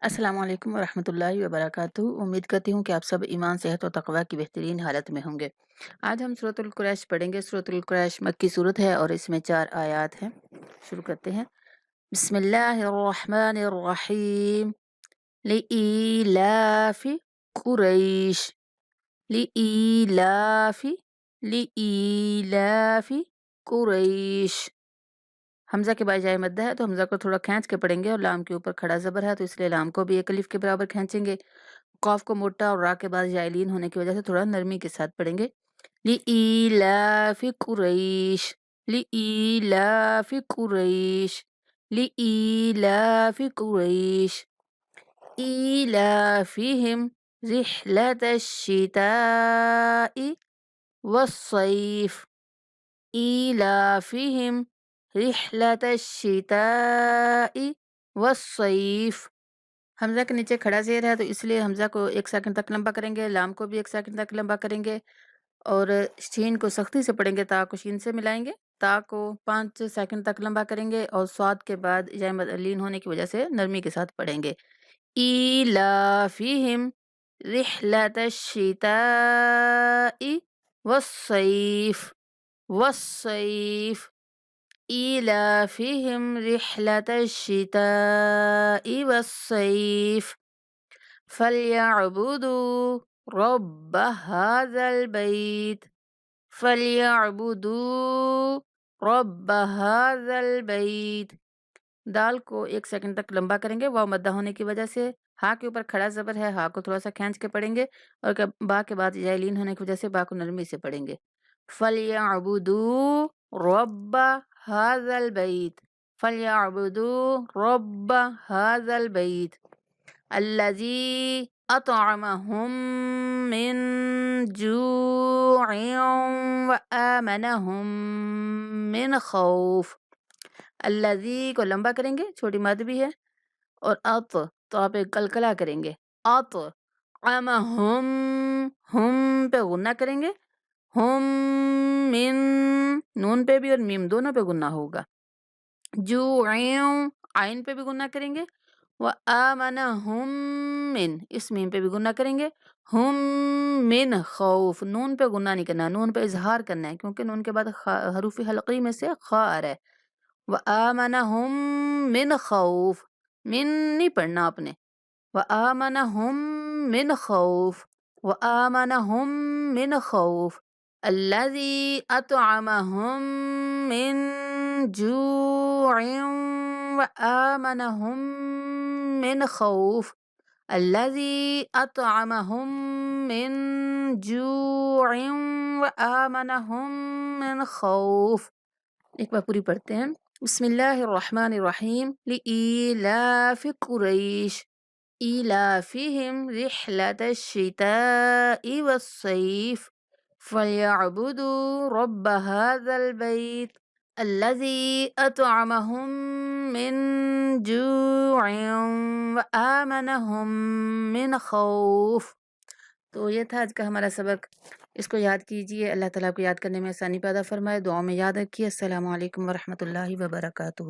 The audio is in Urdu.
السلام علیکم ورحمۃ اللہ وبرکاتہ۔ امید کرتی ہوں کہ آپ سب ایمان، صحت و تقوی کی بہترین حالت میں ہوں گے۔ آج ہم سورۃ القریش پڑھیں گے۔ سورۃ القریش مکی صورت ہے اور اس میں 4 آیات ہیں۔ شروع کرتے ہیں۔ بسم اللہ الرحمن الرحیم۔ لإیلاف قریش، لإیلاف، لإیلاف قریش۔ حمزہ کے بعد جائے مدہ ہے تو حمزہ کو تھوڑا کھینچ کے پڑھیں گے، اور لام کے اوپر کھڑا زبر ہے تو اس لیے لام کو بھی ایک الف کے برابر کھینچیں گے۔ قاف کو موٹا اور را کے بعد جائلین ہونے کی وجہ سے تھوڑا نرمی کے ساتھ پڑھیں گے۔ لإیلاف قریش، لإیلاف قریش، لإیلاف قریش، ایلافہم رحلۃ الشتاء والصیف، ایلافہم رحلۃ الشتاء والصیف۔ حمزہ کے نیچے کھڑا زیر ہے تو اس لیے حمزہ کو 1 سیکنڈ تک لمبا کریں گے، لام کو بھی 1 سیکنڈ تک لمبا کریں گے، اور شین کو سختی سے پڑھیں گے، تا کو شین سے ملائیں گے، تا کو 5 سیکنڈ تک لمبا کریں گے، اور صاد کے بعد لین ہونے کی وجہ سے نرمی کے ساتھ پڑھیں گے۔ ایلافہم رحلۃ الشتاء والصیف، والصیف، ایلافہم رحلۃ الشتاء والصیف، فلیعبدوا رب هذا البیت، فلیعبدوا رب هذا البیت۔ دال کو 1 سیکنڈ تک لمبا کریں گے، واو مدہ ہونے کی وجہ سے۔ ہا کے اوپر کھڑا زبر ہے، ہا کو تھوڑا سا کھینچ کے پڑھیں گے، اور با کے بعد جائلین ہونے کی وجہ سے با کو نرمی سے پڑھیں گے۔ فَلْيَعْبُدُوا رَبَّ هَذَا الْبَيْتِ، فَلْيَعْبُدُوا رَبَّ هَذَا الْبَيْتِ الَّذِي أَطْعَمَهُم مِّن جُوعٍ وَآمَنَهُم مِّنْ خَوْفٍ۔ الذی کو لمبا کریں گے، چھوٹی مد بھی ہے، اور تو آپ کلکلا کریں گے، ہم، ہم پہ غنہ کریں گے، ہم من، نون پہ بھی اور میم دونوں پہ غنہ ہوگا، عین پہ بھی غنہ کریں گے، وآمنہم من، اس میم پہ بھی غنہ کریں گے، ہم من خوف، نون پہ غنہ نہیں کرنا، نون پہ اظہار کرنا ہے، کیونکہ نون کے بعد حروف حلقی میں سے خا آ رہا ہے۔ وآمنہم من خوف، من نہیں پڑھنا آپ نے، وآمنہم من خوف، وآمنہم من خوف، الذی اطعمہم من جوع وآمنہم من خوف، الذی اطعمہم من جوع وآمنہم من خوف۔ ایک بار پوری پڑھتے ہیں۔ بسم اللہ الرحمن الرحیم۔ لإیلاف قریش، ایلافہم رحلۃ الشتاء والصیف، فلیعبدوا رب هذا البیت الذی اطعمہم من جوع وآمنہم من خوف۔ تو یہ تھا آج کا ہمارا سبق، اس کو یاد کیجئے، اللہ تعالیٰ کو یاد کرنے میں آسانی پیدا فرمائے، دعاؤں میں یاد رکھیے۔ السلام علیکم ورحمۃ اللہ وبرکاتہ۔